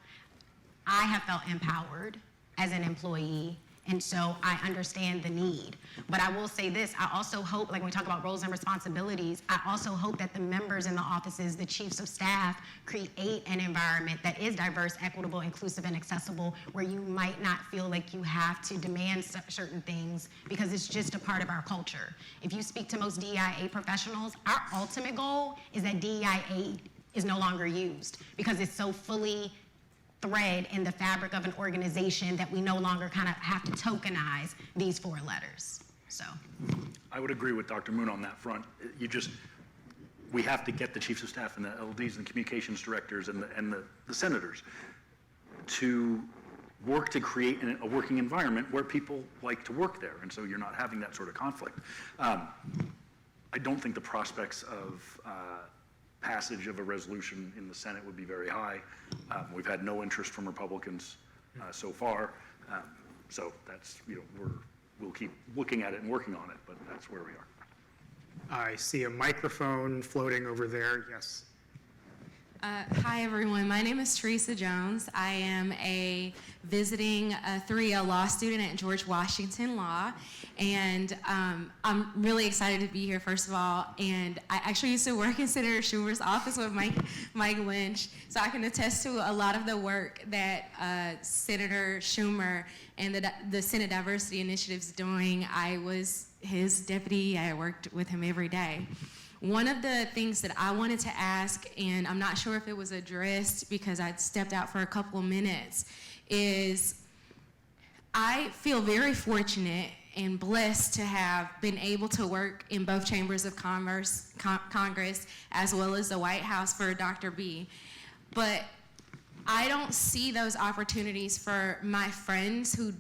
I have felt empowered as an employee, and so I understand the need. But I will say this, I also hope, like when we talk about roles and responsibilities, I also hope that the members in the offices, the chiefs of staff, create an environment that is diverse, equitable, inclusive, and accessible, where you might not feel like you have to demand certain things because it's just a part of our culture. If you speak to most DEIA professionals, our ultimate goal is that DEIA is no longer used because it's so fully thread in the fabric of an organization that we no longer kind of have to tokenize these 4 letters. So I would agree with Dr. Moon on that front. We have to get the chiefs of staff and the LDs and the communications directors and the senators to work to create a working environment where people like to work there, and so you're not having that sort of conflict. I don't think the prospects of passage of a resolution in the Senate would be very high. We've had no interest from Republicans so far, so that's, we'll keep looking at it and working on it, but that's where we are. I see a microphone floating over there. Yes. Hi, everyone. My name is Teresa Jones. I am a visiting 3L law student at George Washington Law, and I'm really excited to be here, first of all. And I actually used to work in Senator Schumer's office with Mike Lynch, so I can attest to a lot of the work that Senator Schumer and the Senate Diversity Initiative's doing. I was his deputy. I worked with him every day. One of the things that I wanted to ask, and I'm not sure if it was addressed because I'd stepped out for a couple of minutes, is I feel very fortunate and blessed to have been able to work in both chambers of Congress, as well as the White House for Dr. B. But I don't see those opportunities for my friends who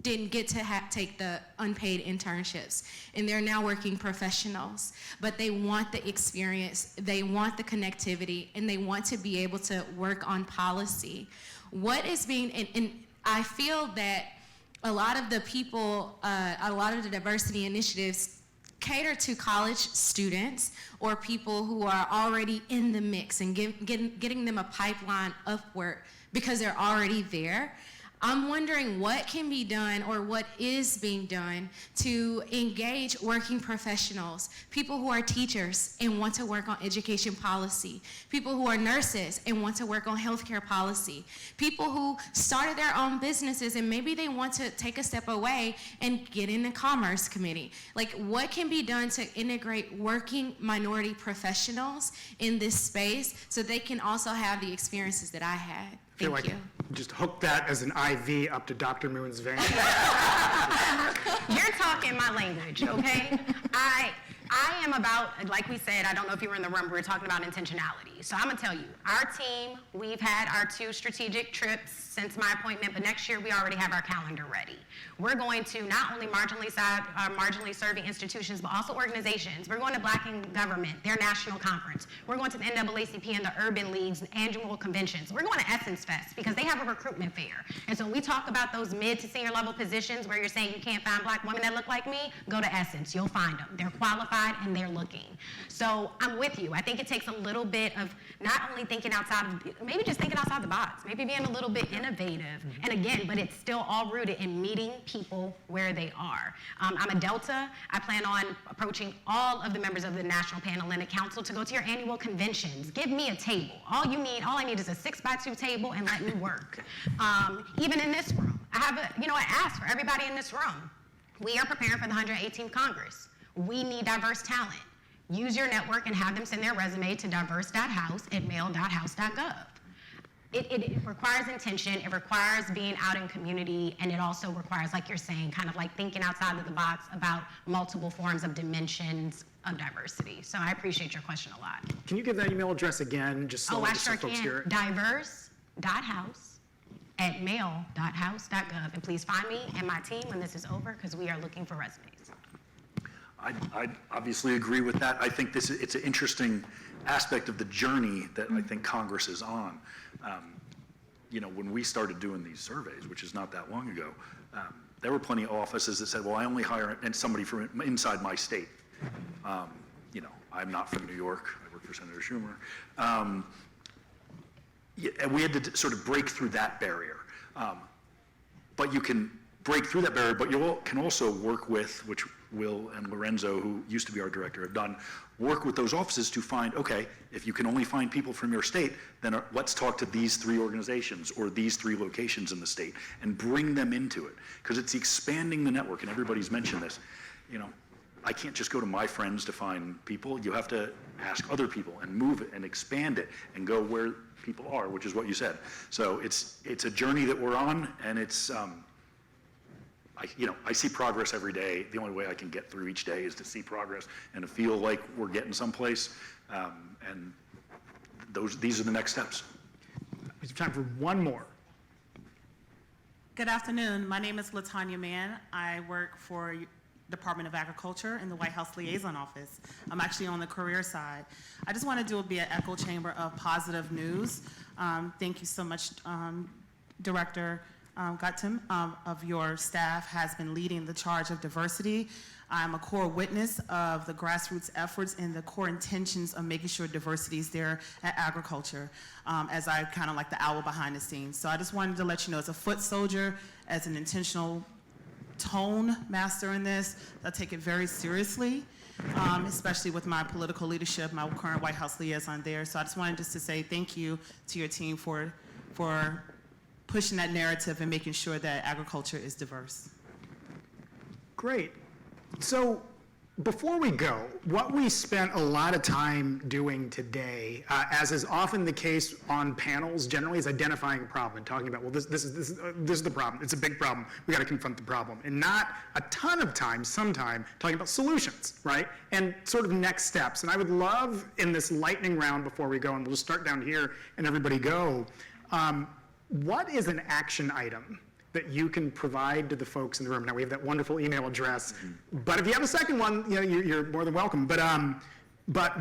didn't get to take the unpaid internships, and they're now working professionals, but they want the experience, they want the connectivity, and they want to be able to work on policy. What is being, and I feel that a lot of the people, a lot of the diversity initiatives cater to college students or people who are already in the mix and getting them a pipeline upward because they're already there. I'm wondering what can be done or what is being done to engage working professionals, people who are teachers and want to work on education policy, people who are nurses and want to work on healthcare policy, people who started their own businesses and maybe they want to take a step away and get in the Commerce Committee. Like, what can be done to integrate working minority professionals in this space so they can also have the experiences that I had? Thank you. Just hook that as an IV up to Dr. Moon's vein. You're talking my language, okay? I I am about, like we said, I don't know if you were in the room, we were talking about intentionality. So I'm gonna tell you, our team, we've had our 2 strategic trips since my appointment, but next year we already have our calendar ready. We're going to not only marginally serving institutions, but also organizations. We're going to Black in Government, their national conference. We're going to the NAACP and the Urban League's annual conventions. We're going to Essence Fest because they have a recruitment fair. And so when we talk about those mid to senior level positions where you're saying you can't find Black women that look like me, go to Essence, you'll find them. They're qualified and they're looking. So I'm with you. I think it takes a little bit of not only thinking outside of, maybe just thinking outside the box, maybe being a little bit innovative. And again, but it's still all rooted in meeting people where they are. I'm a Delta. I plan on approaching all of the members of the National Panhellenic Council to go to your annual conventions. Give me a table. All I need is a 6x2 table and let me work. Even in this room, I ask for everybody in this room. We are preparing for the 118th Congress. We need diverse talent. Use your network and have them send their resume to diverse.house@mail.house.gov. It requires intention, it requires being out in community, and it also requires, like you're saying, kind of like thinking outside of the box about multiple forms of dimensions of diversity. So I appreciate your question a lot. Can you give that email address again, just so, I just so sure folks can. hear it? diverse.house@mail.house.gov. And please find me and my team when this is over, because we are looking for resumes. I obviously agree with that. I think it's an interesting aspect of the journey that I think Congress is on. When we started doing these surveys, which is not that long ago, there were plenty of offices that said, well, I only hire somebody from inside my state. I'm not from New York. I work for Senator Schumer. And we had to sort of break through that barrier. But you can break through that barrier, but you can also work with, which Will and Lorenzo, who used to be our director, have done, work with those offices to find, okay, if you can only find people from your state, then let's talk to these 3 organizations or these 3 locations in the state and bring them into it. Because it's expanding the network, and everybody's mentioned this. I can't just go to my friends to find people. You have to ask other people and move it and expand it and go where people are, which is what you said. So it's a journey that we're on, and it's, I see progress every day. The only way I can get through each day is to see progress and to feel like we're getting someplace. And these are the next steps. We have time for one more. Good afternoon. My name is LaTanya Mann. I work for Department of Agriculture in the White House Liaison Office. I'm actually on the career side. I just want to be an echo chamber of positive news. Thank you so much, Director Gautam, of your staff has been leading the charge of diversity. I'm a core witness of the grassroots efforts and the core intentions of making sure diversity is there at agriculture, as I kind of like the owl behind the scenes. So I just wanted to let you know, as a foot soldier, as an intentional tone master in this, I take it very seriously, especially with my political leadership, my current White House liaison there. So I just wanted to say thank you to your team for pushing that narrative and making sure that agriculture is diverse. Great. So before we go, what we spent a lot of time doing today, as is often the case on panels generally, is identifying a problem and talking about, well, this is the problem. It's a big problem. We got to confront the problem. And not a ton of time, sometime, talking about solutions, right? And sort of next steps. And I would love, in this lightning round before we go, and we'll just start down here and everybody go, what is an action item that you can provide to the folks in the room? Now, we have that wonderful email address, but if you have a second one, you're more than welcome. But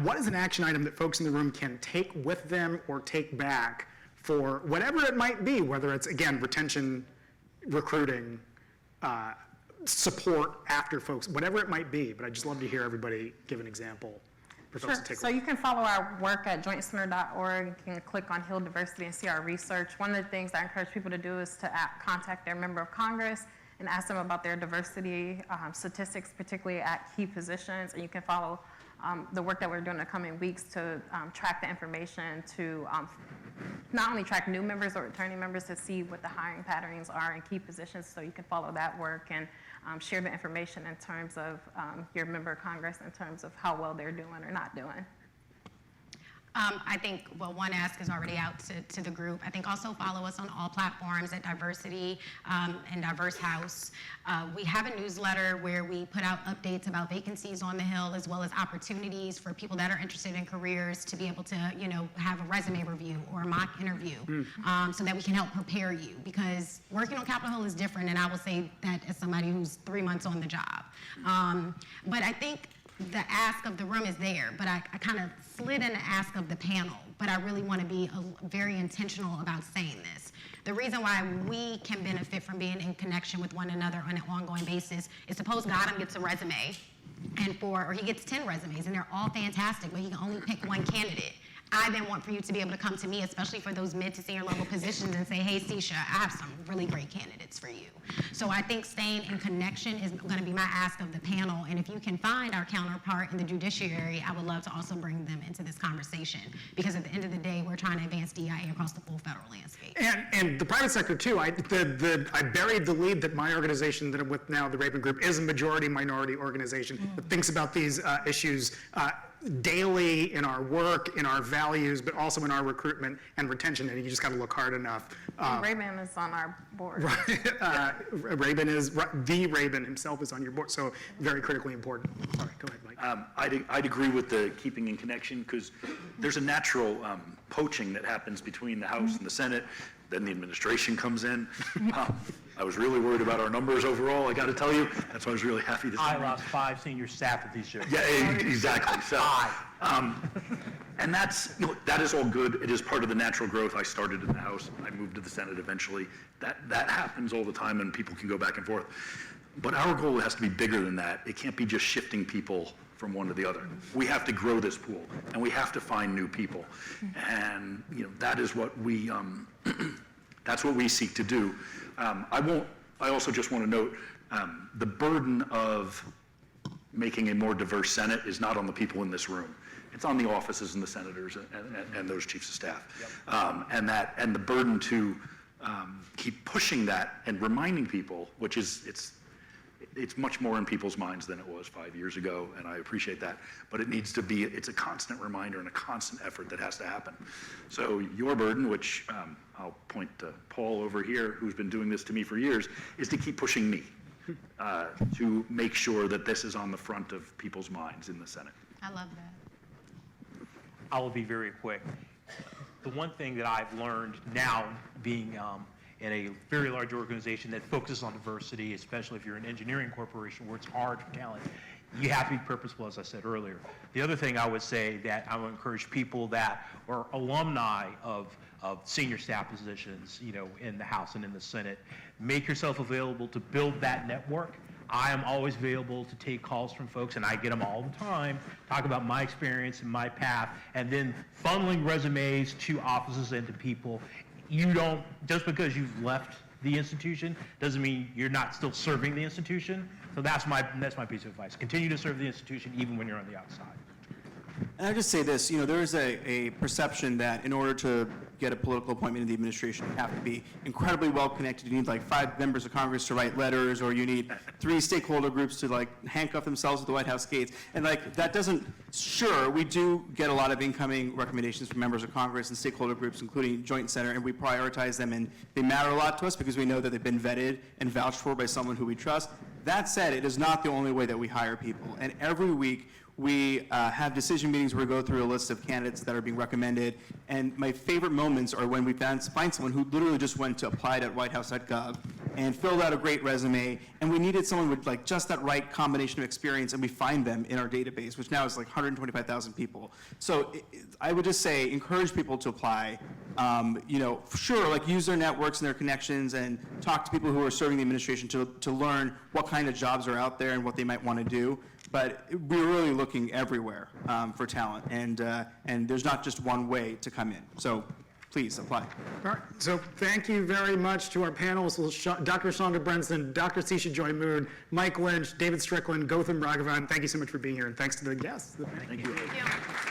what is an action item that folks in the room can take with them or take back for whatever it might be, whether it's, again, retention, recruiting, support after folks, whatever it might be. But I'd just love to hear everybody give an example for folks to take So away. you can follow our work at jointcenter.org. You can click on Hill Diversity and see our research. One of the things I encourage people to do is to contact their member of Congress and ask them about their diversity statistics, particularly at key positions. And you can follow the work that we're doing in the coming weeks to track the information to not only track new members or returning members to see what the hiring patterns are in key positions, so you can follow that work and share the information in terms of your member of Congress, in terms of how well they're doing or not doing. I think, well, one ask is already out to the group. I think also follow us on all platforms at Diversity and Diverse House. We have a newsletter where we put out updates about vacancies on the Hill, as well as opportunities for people that are interested in careers to be able to, have a resume review or a mock interview, so that we can help prepare you. Because working on Capitol Hill is different, and I will say that as somebody who's 3 months on the job. But I think the ask of the room is there, but I kind of slid in the ask of the panel, but I really want to be very intentional about saying this. The reason why we can benefit from being in connection with one another on an ongoing basis is suppose Gautam gets a resume, or he gets 10 resumes, and they're all fantastic, but he can only pick one candidate. I then want for you to be able to come to me, especially for those mid to senior level positions, and say, hey, Sesha, I have some really great candidates for you. So I think staying in connection is going to be my ask of the panel. And if you can find our counterpart in the judiciary, I would love to also bring them into this conversation. Because at the end of the day, we're trying to advance DIA across the full federal landscape. And the private sector too. I buried the lead that my organization, that I'm with now, the Raghavan Group, is a majority minority organization that thinks about these issues daily in our work, in our values, but also in our recruitment and retention. And you just got to look hard enough. Ray-Ban is on our board. Ray-Ban himself is on your board, so very critically important. All right, go ahead, Mike. I'd agree with the keeping in connection, because there's a natural poaching that happens between the House and the Senate. Then the administration comes in. I was really worried about our numbers overall, I got to tell you. That's why I was really happy to see. I lost 5 senior staff at these shows. Yeah, exactly. So, and that is all good. It is part of the natural growth. I started in the House. I moved to the Senate eventually. That happens all the time, and people can go back and forth. But our goal has to be bigger than that. It can't be just shifting people from one to the other. We have to grow this pool, and we have to find new people. And that is what we that's what we seek to do. I also just want to note the burden of making a more diverse Senate is not on the people in this room. It's on the offices and the senators and those chiefs of staff. Yep. And the burden to keep pushing that and reminding people, which is, it's much more in people's minds than it was 5 years ago, and I appreciate that. But it needs to be, it's a constant reminder and a constant effort that has to happen. So your burden, which I'll point to Paul over here, who's been doing this to me for years, is to keep pushing me to make sure that this is on the front of people's minds in the Senate. I love that. I will be very quick. The one thing that I've learned now, being in a very large organization that focuses on diversity, especially if you're an engineering corporation where it's hard for talent, you have to be purposeful, as I said earlier. The other thing I would say that I would encourage people that are alumni of senior staff positions, in the House and in the Senate, make yourself available to build that network. I am always available to take calls from folks, and I get them all the time, talk about my experience and my path, and then funneling resumes to offices and to people. You don't, just because you've left the institution, doesn't mean you're not still serving the institution. So that's my piece of advice. Continue to serve the institution even when you're on the outside. And I just say this, there is a perception that in order to get a political appointment in the administration, you have to be incredibly well connected. You need like 5 members of Congress to write letters, or you need 3 stakeholder groups to handcuff themselves at the White House gates. And that doesn't, sure, we do get a lot of incoming recommendations from members of Congress and stakeholder groups, including Joint Center, and we prioritize them, and they matter a lot to us because we know that they've been vetted and vouched for by someone who we trust. That said, it is not the only way that we hire people. And every week, we have decision meetings where we go through a list of candidates that are being recommended. And my favorite moments are when we find someone who literally just went to applied@whitehouse.gov and filled out a great resume. And we needed someone with just that right combination of experience, and we find them in our database, which now is 125,000 people. So I would just say, encourage people to apply. Sure, use their networks and their connections and talk to people who are serving the administration to learn what kind of jobs are out there and what they might want to do. But we're really looking everywhere for talent, and there's not just one way to come in. So please apply. All right, so thank you very much to our panelists, Dr. Shonda Brenson, Dr. Sesha Joy Moon, Mike Lynch, David Strickland, Gautam Raghavan. Thank you so much for being here, and thanks to the guests. Thank you. Thank you.